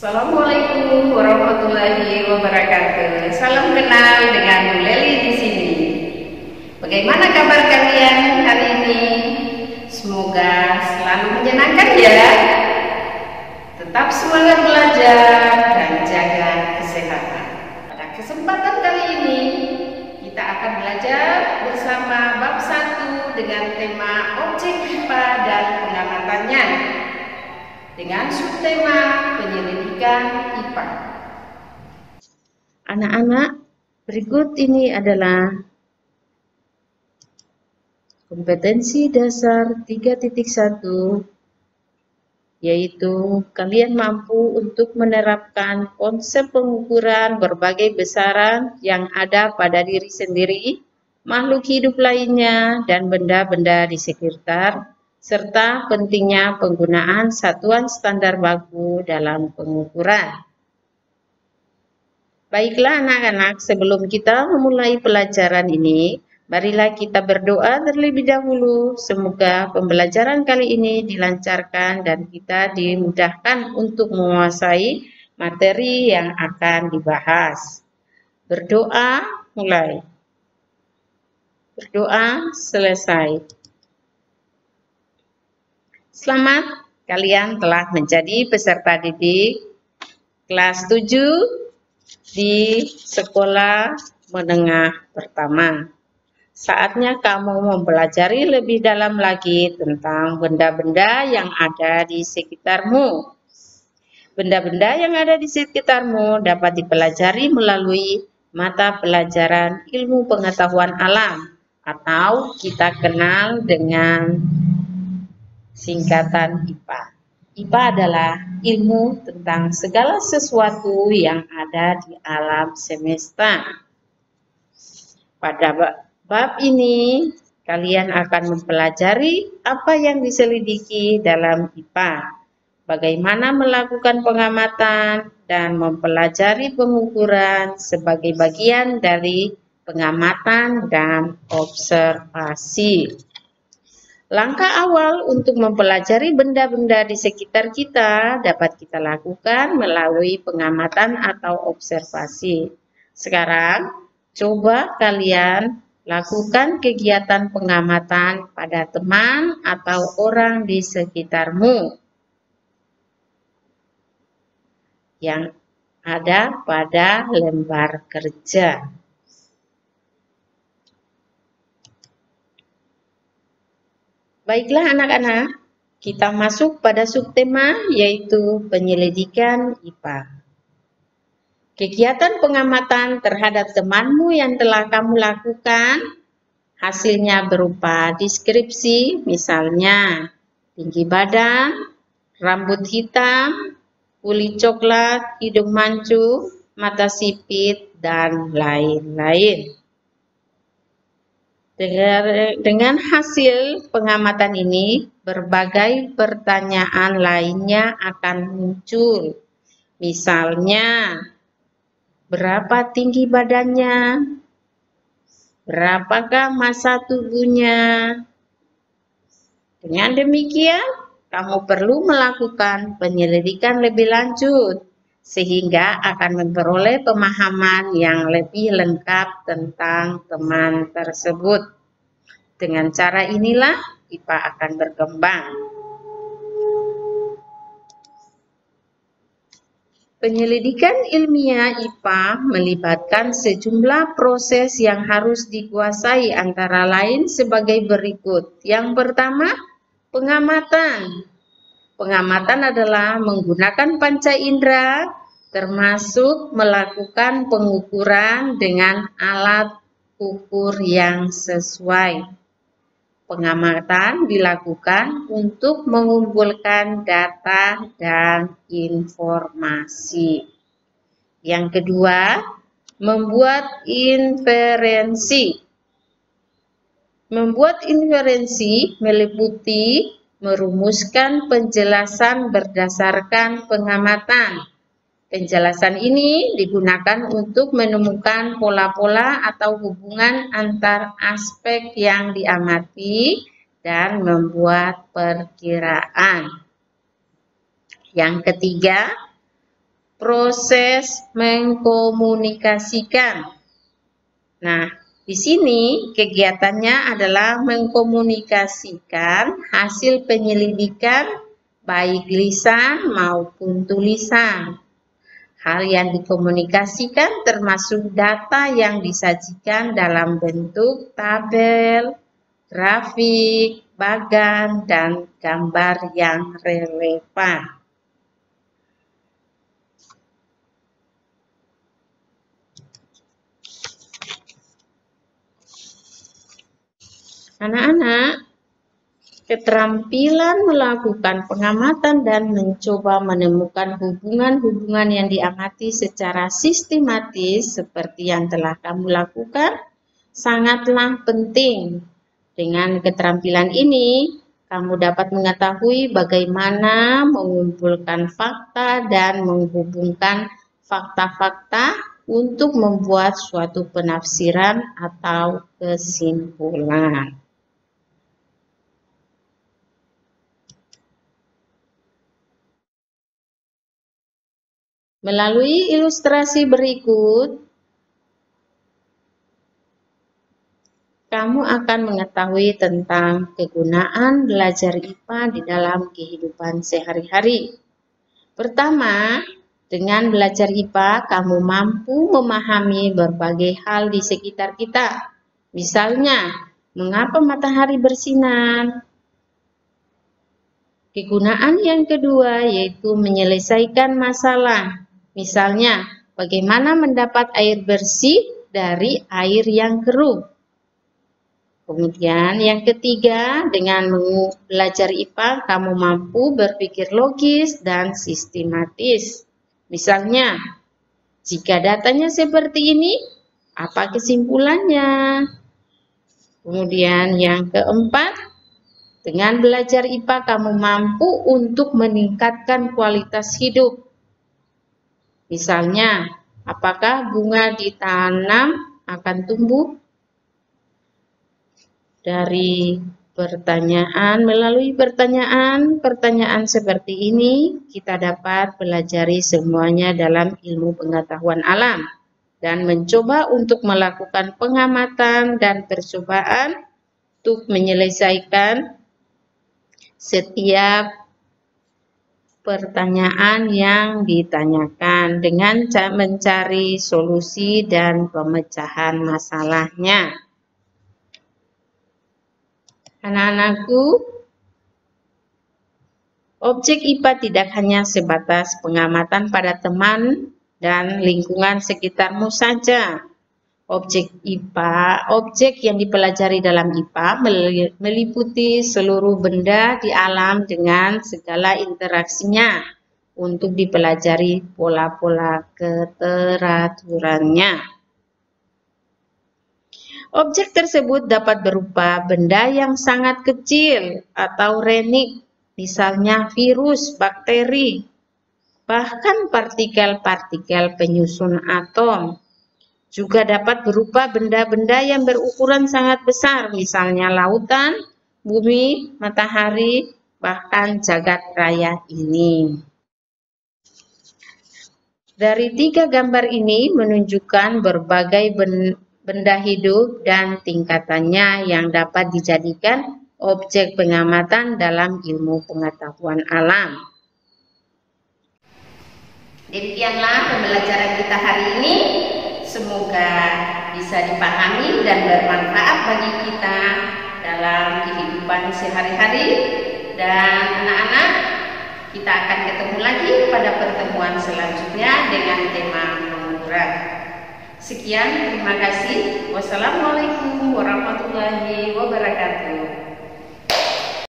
Assalamualaikum warahmatullahi wabarakatuh. Salam kenal dengan Bu Leli di sini. Bagaimana kabar kalian hari ini? Semoga selalu menyenangkan ya. Tetap semangat belajar dan jaga kesehatan. Pada kesempatan kali ini kita akan belajar bersama bab 1 dengan tema objek IPA dan pengamatannya, dengan subtema penyelidikan IPA. Anak-anak, berikut ini adalah kompetensi dasar 3.1, yaitu kalian mampu untuk menerapkan konsep pengukuran berbagai besaran yang ada pada diri sendiri, makhluk hidup lainnya, dan benda-benda di sekitar, serta pentingnya penggunaan satuan standar baku dalam pengukuran. Baiklah anak-anak, sebelum kita memulai pelajaran ini, marilah kita berdoa terlebih dahulu. Semoga pembelajaran kali ini dilancarkan dan kita dimudahkan untuk menguasai materi yang akan dibahas. Berdoa mulai. Berdoa selesai. Selamat, kalian telah menjadi peserta didik kelas 7 di sekolah menengah pertama. Saatnya kamu mempelajari lebih dalam lagi tentang benda-benda yang ada di sekitarmu. Benda-benda yang ada di sekitarmu dapat dipelajari melalui mata pelajaran ilmu pengetahuan alam atau kita kenal dengan singkatan IPA. IPA adalah ilmu tentang segala sesuatu yang ada di alam semesta. Pada bab ini, kalian akan mempelajari apa yang diselidiki dalam IPA, bagaimana melakukan pengamatan, dan mempelajari pengukuran sebagai bagian dari pengamatan dan observasi. Langkah awal untuk mempelajari benda-benda di sekitar kita dapat kita lakukan melalui pengamatan atau observasi. Sekarang, coba kalian lakukan kegiatan pengamatan pada teman atau orang di sekitarmu yang ada pada lembar kerja. Baiklah anak-anak, kita masuk pada subtema yaitu penyelidikan IPA. Kegiatan pengamatan terhadap temanmu yang telah kamu lakukan, hasilnya berupa deskripsi, misalnya tinggi badan, rambut hitam, kulit coklat, hidung mancung, mata sipit, dan lain-lain. Dengan hasil pengamatan ini, berbagai pertanyaan lainnya akan muncul. Misalnya, berapa tinggi badannya? Berapakah massa tubuhnya? Dengan demikian, kamu perlu melakukan penyelidikan lebih lanjut, sehingga akan memperoleh pemahaman yang lebih lengkap tentang teman tersebut. Dengan cara inilah IPA akan berkembang. Penyelidikan ilmiah IPA melibatkan sejumlah proses yang harus dikuasai, antara lain sebagai berikut. Yang pertama, pengamatan. Pengamatan adalah menggunakan panca indera, termasuk melakukan pengukuran dengan alat ukur yang sesuai. Pengamatan dilakukan untuk mengumpulkan data dan informasi. Yang kedua, membuat inferensi. Membuat inferensi meliputi merumuskan penjelasan berdasarkan pengamatan. Penjelasan ini digunakan untuk menemukan pola-pola atau hubungan antar aspek yang diamati dan membuat perkiraan. Yang ketiga, proses mengkomunikasikan. Nah, di sini kegiatannya adalah mengkomunikasikan hasil penyelidikan baik lisan maupun tulisan. Hal yang dikomunikasikan termasuk data yang disajikan dalam bentuk tabel, grafik, bagan, dan gambar yang relevan. Anak-anak, keterampilan melakukan pengamatan dan mencoba menemukan hubungan-hubungan yang diamati secara sistematis seperti yang telah kamu lakukan sangatlah penting. Dengan keterampilan ini, kamu dapat mengetahui bagaimana mengumpulkan fakta dan menghubungkan fakta-fakta untuk membuat suatu penafsiran atau kesimpulan. Melalui ilustrasi berikut, kamu akan mengetahui tentang kegunaan belajar IPA di dalam kehidupan sehari-hari. Pertama, dengan belajar IPA, kamu mampu memahami berbagai hal di sekitar kita. Misalnya, mengapa matahari bersinar? Kegunaan yang kedua yaitu menyelesaikan masalah. Misalnya, bagaimana mendapat air bersih dari air yang keruh. Kemudian yang ketiga, dengan belajar IPA, kamu mampu berpikir logis dan sistematis. Misalnya, jika datanya seperti ini, apa kesimpulannya? Kemudian yang keempat, dengan belajar IPA, kamu mampu untuk meningkatkan kualitas hidup. Misalnya, apakah bunga ditanam akan tumbuh? Dari melalui pertanyaan seperti ini, kita dapat pelajari semuanya dalam ilmu pengetahuan alam dan mencoba untuk melakukan pengamatan dan percobaan untuk menyelesaikan setiap pertanyaan yang ditanyakan dengan mencari solusi dan pemecahan masalahnya. Anak-anakku, objek IPA tidak hanya sebatas pengamatan pada teman dan lingkungan sekitarmu saja. Objek yang dipelajari dalam IPA meliputi seluruh benda di alam dengan segala interaksinya untuk dipelajari pola-pola keteraturannya. Objek tersebut dapat berupa benda yang sangat kecil atau renik, misalnya virus, bakteri, bahkan partikel-partikel penyusun atom. Juga dapat berupa benda-benda yang berukuran sangat besar, misalnya lautan, bumi, matahari, bahkan jagat raya ini. Dari 3 gambar ini menunjukkan berbagai benda hidup dan tingkatannya yang dapat dijadikan objek pengamatan dalam ilmu pengetahuan alam. Demikianlah pembelajaran kita hari ini. Semoga bisa dipahami dan bermanfaat bagi kita dalam kehidupan sehari-hari. Dan anak-anak, kita akan ketemu lagi pada pertemuan selanjutnya dengan tema pengurang. Sekian, terima kasih. Wassalamualaikum warahmatullahi wabarakatuh.